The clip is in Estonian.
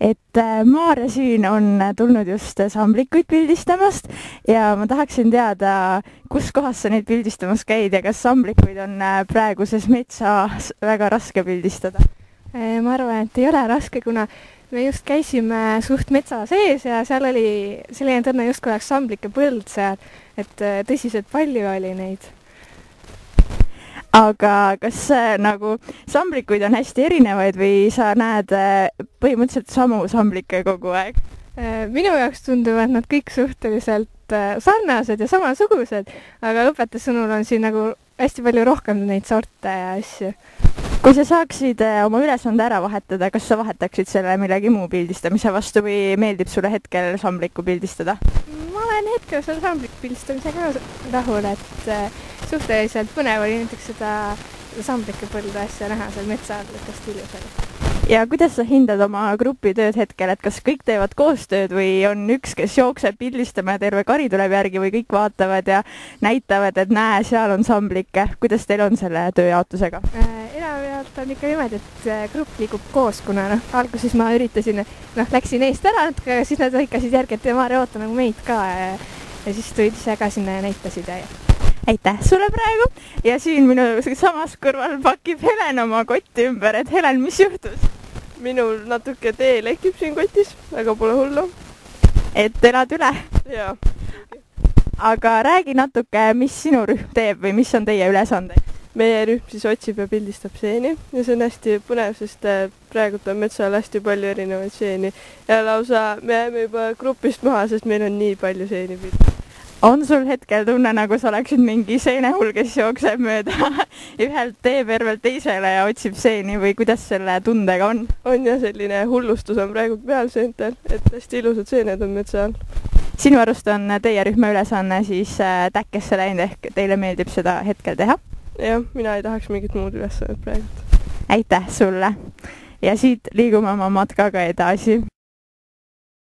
et Maarja siin on tulnud just samblikuid pildistamast ja ma tahaksin teada, kus kohas sa neid pildistamas käid ja kas samblikuid on praeguses metsas väga raske pildistada? Ma arvan, et ei ole raske, kuna me just käisime suht metsa sees ja seal oli selline tunne justkui oleks samblike põld seal, et tõsiselt palju oli neid. Aga kas nagu samblikuid on hästi erinevaid või sa näed põhimõtteliselt samu samblikke kogu aeg? Minu jaoks tunduvad nad kõik suhteliselt sarnased ja samasugused, aga õpetaja sõnul on siin nagu hästi palju rohkem neid sorte ja asju. Kui sa saaksid oma ülesande ära vahetada, kas sa vahetaksid selle millegi muu pildistamise vastu või meeldib sulle hetkel sambliku pildistada? Ma olen hetkel selle sambliku pildistamisega rahul, et suhteliselt põnev oli näiteks seda samblike põldu asja näha seal metsa all, et hästi ilus oli. Ja kuidas sa hindad oma grupitööd hetkel, et kas kõik teevad koostööd või on üks, kes jookseb pildistama ja terve kari tuleb järgi või kõik vaatavad ja näitavad, et näe, seal on samblikke. Kuidas teil on selle tööjaotusega? Enamjaolt on ikka niimoodi, et grupp liigub koos, kuna alguses ma üritasin, läksin eest ära natuke, aga siis nad lõikasid järgi, et Maarja oota nagu meid ka ja siis tulid ise ka sinna ja näitasid ja aitäh sulle praegu ja siin minu samas kõrval pakib Helen oma kotti ümber, et Helen, mis juhtus? Minul natuke tee lekib siin kotis, aga pole hullu. Et elad üle? Jaa. Aga räägi natuke, mis sinu rühm teeb või mis on teie ülesanded? Meie rühm siis otsib ja pildistab seeni ja see on hästi põnev, sest praegult on metsal hästi palju erinevaid seeni ja lausa me jääme juba grupist maha, sest meil on nii palju seeni pildistada. On sul hetkel tunne, nagu sa oleksid mingi seenehull, kes jookseb mööda ühelt teepervelt teisele ja otsib seeni või kuidas selle tundega on? On ja selline hullustus on praegu peal seentel, et hästi ilusad seened on metsa all. Sinu arust on teie rühma ülesanne siis täkkesse läinud ehk teile meeldib seda hetkel teha? Jah, mina ei tahaks mingit muud ülesannet praegu. Aitäh sulle! Ja siit liigume oma matkaga edasi.